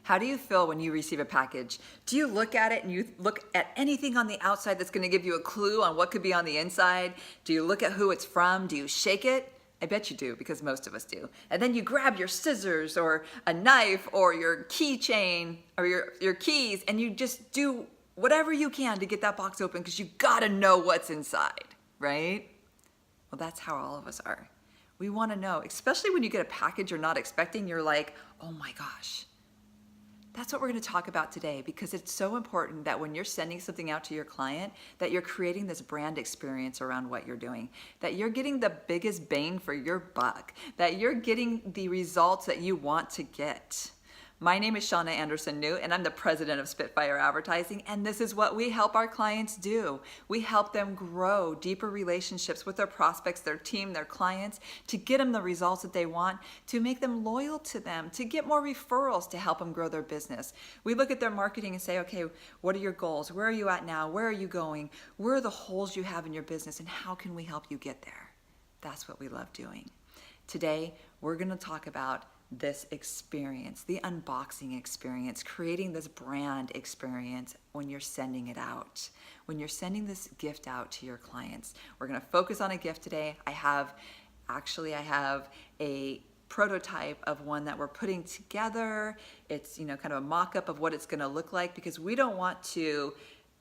How do you feel when you receive a package? Do you look at it and you look at anything on the outside that's gonna give you a clue on what could be on the inside? Do you look at who it's from? Do you shake it? I bet you do, because most of us do. And then you grab your scissors or a knife or your keychain or your keys, and you just do whatever you can to get that box open because you gotta know what's inside, right? Well, that's how all of us are. We wanna know, especially when you get a package you're not expecting, you're like, oh my gosh. That's what we're going to talk about today, because it's so important that when you're sending something out to your client, that you're creating this brand experience around what you're doing, that you're getting the biggest bang for your buck, that you're getting the results that you want to get. My name is Shauna Anderson New, and I'm the president of Spitfire Advertising, and this is what we help our clients do. We help them grow deeper relationships with their prospects, their team, their clients, to get them the results that they want, to make them loyal to them, to get more referrals to help them grow their business. We look at their marketing and say, okay, what are your goals? Where are you at now? Where are you going? Where are the holes you have in your business, and how can we help you get there? That's what we love doing. Today, we're going to talk about this experience, the unboxing experience, creating this brand experience when you're sending it out, when you're sending this gift out to your clients. We're going to focus on a gift today. I have a prototype of one that we're putting together. It's, kind of a mock-up of what it's going to look like, because we don't want to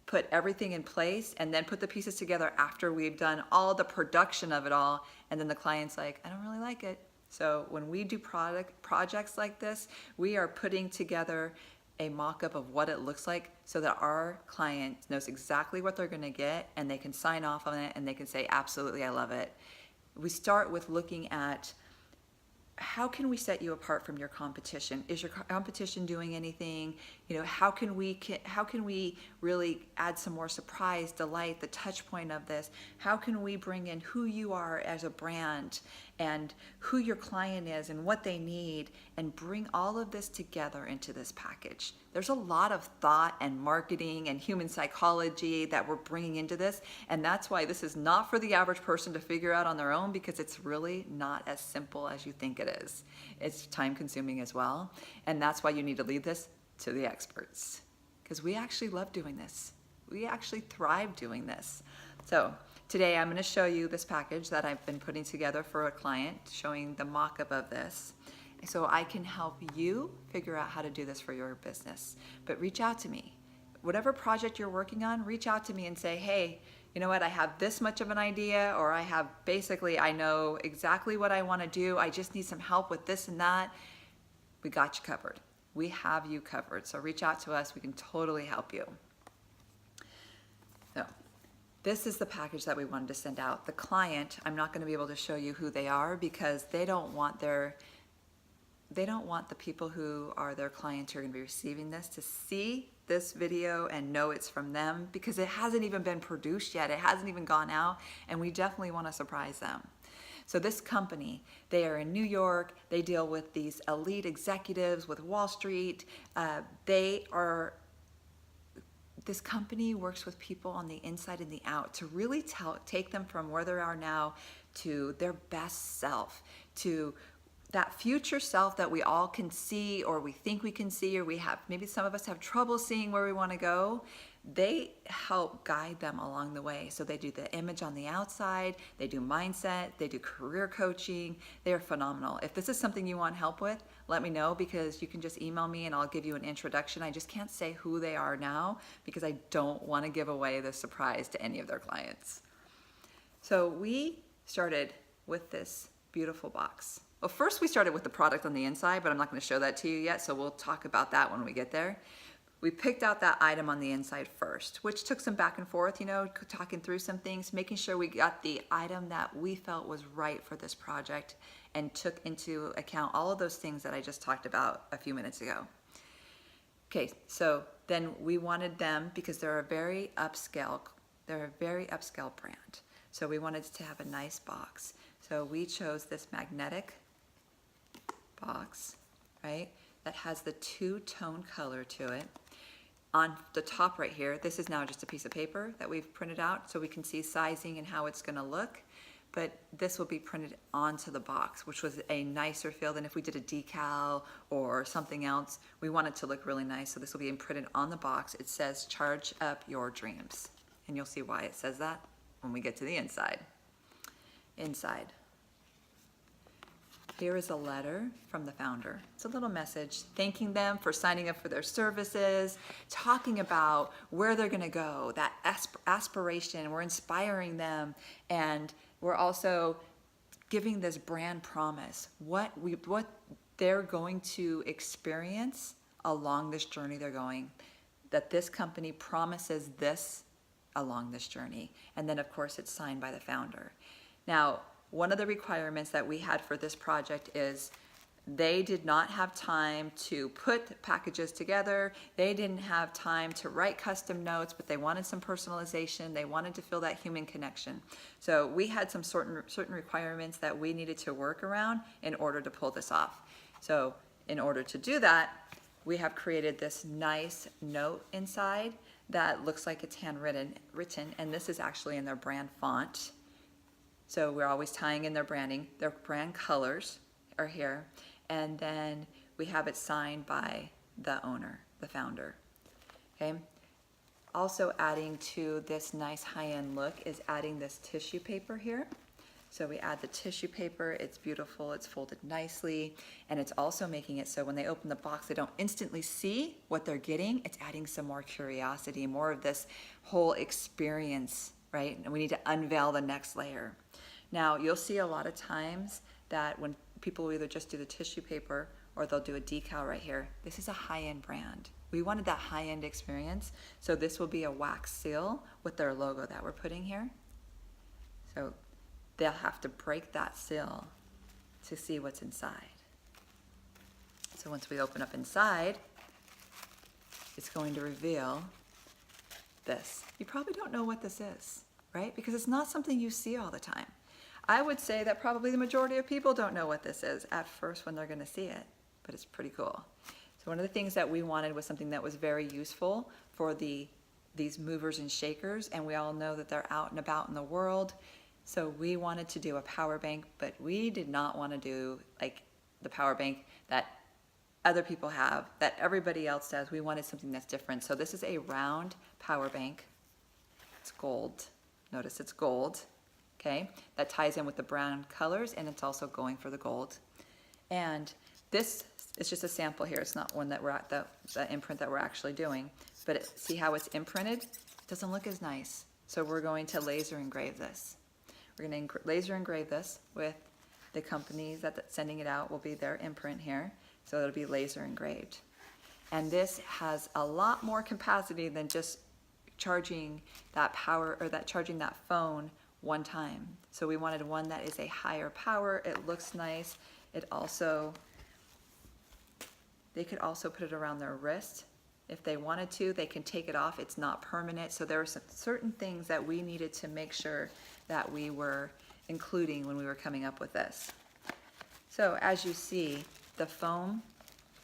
put everything in place and then put the pieces together after we've done all the production of it all, and then the client's like, I don't really like it. So when we do projects like this, we are putting together a mock-up of what it looks like so that our client knows exactly what they're gonna get, and they can sign off on it and they can say, absolutely, I love it. We start with looking at, how can we set you apart from your competition? Is your competition doing anything? How can we really add some more surprise, delight, the touch point of this? How can we bring in who you are as a brand and who your client is and what they need, and bring all of this together into this package? There's a lot of thought and marketing and human psychology that we're bringing into this, and that's why this is not for the average person to figure out on their own, because it's really not as simple as you think it is. It's time consuming as well, and that's why you need to leave this to the experts, because we actually love doing this. We actually thrive doing this. So today I'm going to show you this package that I've been putting together for a client, showing the mock-up of this, so I can help you figure out how to do this for your business. But reach out to me. Whatever project you're working on, reach out to me and say, hey, you know what, I have this much of an idea, or I know exactly what I want to do. I just need some help with this and that. We got you covered. We have you covered. So reach out to us. We can totally help you. So this is the package that we wanted to send out. The client, I'm not going to be able to show you who they are, because they don't want the people who are their clients who are going to be receiving this to see this video and know it's from them, because it hasn't even been produced yet. It hasn't even gone out, and we definitely want to surprise them. So this company, they are in New York. They deal with these elite executives with Wall Street. This company works with people on the inside and the out to really take them from where they are now to their best self, to that future self that we all can see, or we think we can see, or maybe some of us have trouble seeing where we want to go. They help guide them along the way. So they do the image on the outside, they do mindset, they do career coaching. They are phenomenal. If this is something you want help with, let me know, because you can just email me and I'll give you an introduction. I just can't say who they are now, because I don't want to give away the surprise to any of their clients. So we started with this beautiful box. Well, first we started with the product on the inside, but I'm not going to show that to you yet, so we'll talk about that when we get there. We picked out that item on the inside first, which took some back and forth, talking through some things, making sure we got the item that we felt was right for this project, and took into account all of those things that I just talked about a few minutes ago. Okay, so then we wanted them, because they're a very upscale brand. So we wanted to have a nice box. So we chose this magnetic box, right, that has the two-tone color to it. On the top right here, this is now just a piece of paper that we've printed out so we can see sizing and how it's going to look. but this will be printed onto the box, which was a nicer feel than if we did a decal or something else. We want it to look really nice, so this will be imprinted on the box. It says, "Charge up your dreams." And you'll see why it says that when we get to the inside. Inside. Here is a letter from the founder. It's a little message thanking them for signing up for their services, talking about where they're gonna go, that aspiration. We're inspiring them, and we're also giving this brand promise, what they're going to experience along this journey they're going, that this company promises this along this journey. And then of course it's signed by the founder. Now, one of the requirements that we had for this project is they did not have time to put packages together. They didn't have time to write custom notes, but they wanted some personalization. They wanted to feel that human connection. So we had some certain requirements that we needed to work around in order to pull this off. So in order to do that, we have created this nice note inside that looks like it's handwritten, and this is actually in their brand font. So we're always tying in their branding. Their brand colors are here. And then we have it signed by the owner, the founder. Okay. Also adding to this nice high-end look is adding this tissue paper here. So we add the tissue paper. It's beautiful. It's folded nicely. And it's also making it so when they open the box, they don't instantly see what they're getting. It's adding some more curiosity, more of this whole experience, right? And we need to unveil the next layer. Now, you'll see a lot of times that when people will either just do the tissue paper or they'll do a decal right here. This is a high-end brand. We wanted that high-end experience, so this will be a wax seal with their logo that we're putting here. So they'll have to break that seal to see what's inside. So once we open up inside, it's going to reveal this. You probably don't know what this is, right? Because it's not something you see all the time. I would say that probably the majority of people don't know what this is at first when they're gonna see it, but it's pretty cool. So one of the things that we wanted was something that was very useful for these movers and shakers, and we all know that they're out and about in the world. So we wanted to do a power bank, but we did not want to do like the power bank that other people have, that everybody else does. We wanted something that's different. So this is a round power bank. It's gold. Notice it's gold. Okay, that ties in with the brown colors, and it's also going for the gold. And this is just a sample here. It's not one that we're at the imprint that we're actually doing, but see how it's imprinted? It doesn't look as nice. So we're going to laser engrave this. We're going to laser engrave this with the companies that's sending it out will be their imprint here. So it'll be laser engraved. And this has a lot more capacity than just charging that power or charging that phone one time. So we wanted one that is a higher power. It looks nice. They could also put it around their wrist. If they wanted to, they can take it off. It's not permanent. So there were some certain things that we needed to make sure that we were including when we were coming up with this. So as you see, the foam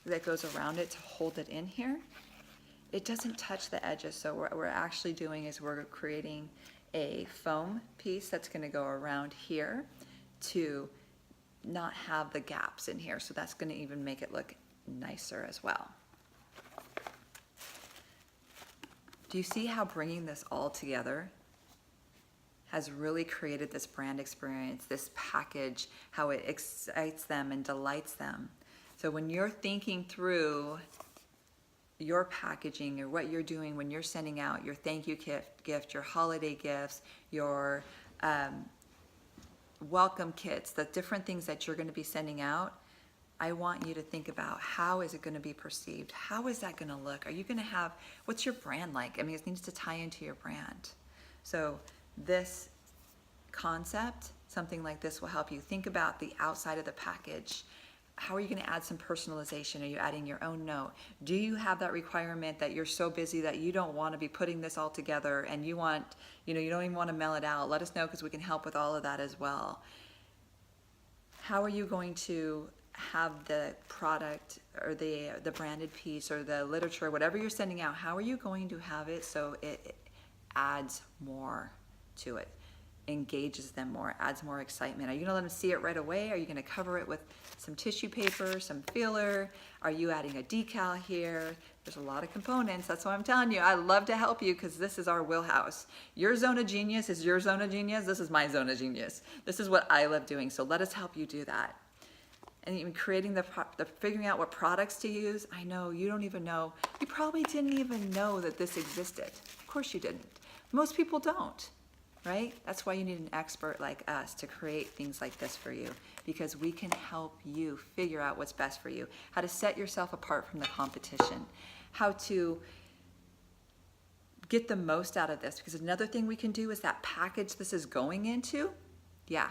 that goes around it to hold it in here, it doesn't touch the edges. So what we're actually doing is we're creating a foam piece that's going to go around here to not have the gaps in here. So that's going to even make it look nicer as well. Do you see how bringing this all together has really created this brand experience, this package, how it excites them and delights them? So when you're thinking through your packaging or what you're doing when you're sending out your thank you gift, your holiday gifts, your welcome kits, the different things that you're going to be sending out, I want you to think about how is it going to be perceived? How is that going to look? Are you going to have, what's your brand like? I mean, it needs to tie into your brand. So this concept, something like this will help you think about the outside of the package. How are you going to add some personalization? Are you adding your own note? Do you have that requirement that you're so busy that you don't want to be putting this all together and you want, you don't even want to mail it out? Let us know because we can help with all of that as well. How are you going to have the product or the branded piece or the literature, whatever you're sending out, how are you going to have it so it adds more to it? engages them more, adds more excitement? Are you gonna let them see it right away? Are you gonna cover it with some tissue paper, some filler? Are you adding a decal here? There's a lot of components. That's why I'm telling you, I love to help you because this is our wheelhouse. Your zone of genius is your zone of genius. This is my zone of genius. This is what I love doing. So let us help you do that. And even creating the figuring out what products to use. I know you don't even know. You probably didn't even know that this existed. Of course you didn't. Most people don't, right? That's why you need an expert like us to create things like this for you, because we can help you figure out what's best for you, how to set yourself apart from the competition, how to get the most out of this. Because another thing we can do is that package this is going into, yeah,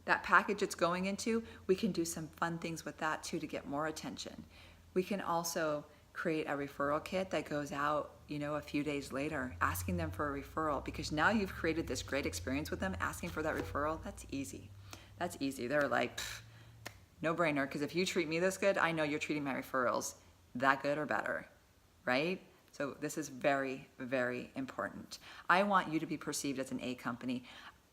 that package it's going into, we can do some fun things with that too to get more attention. We can also create a referral kit that goes out, a few days later, asking them for a referral, because now you've created this great experience with them. Asking for that referral, that's easy. That's easy. They're like, no brainer, because if you treat me this good, I know you're treating my referrals that good or better, right? So this is very, very important. I want you to be perceived as an A company.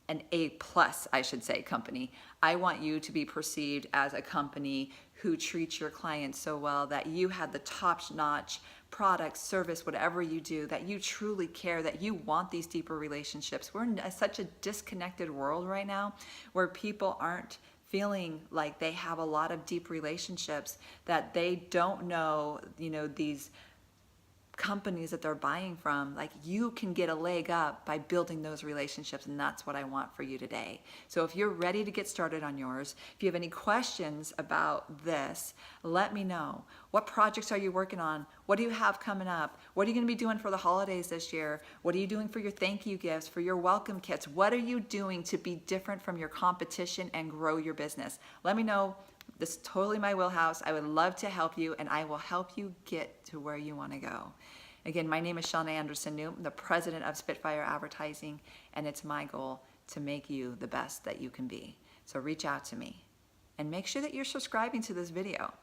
An A plus, I should say, company. I want you to be perceived as a company who treats your clients so well that you had the top-notch product, service, whatever you do, that you truly care, that you want these deeper relationships. We're in such a disconnected world right now where people aren't feeling like they have a lot of deep relationships, that they don't know, these companies that they're buying from. Like, you can get a leg up by building those relationships, and that's what I want for you today. So if you're ready to get started on yours, if you have any questions about this, let me know. What projects are you working on? What do you have coming up? What are you going to be doing for the holidays this year? What are you doing for your thank you gifts, for your welcome kits? What are you doing to be different from your competition and grow your business? Let me know. This is totally my wheelhouse. I would love to help you, and I will help you get to where you want to go. Again, my name is Shauna Anderson-New. I'm the president of Spitfire Advertising, and it's my goal to make you the best that you can be. So reach out to me, and make sure that you're subscribing to this video,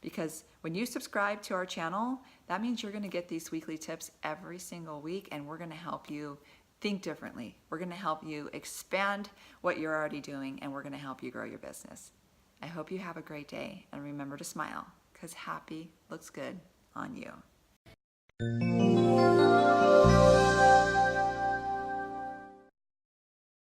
because when you subscribe to our channel, that means you're going to get these weekly tips every single week, and we're going to help you think differently. We're going to help you expand what you're already doing, and we're going to help you grow your business. I hope you have a great day, and remember to smile, because happy looks good on you.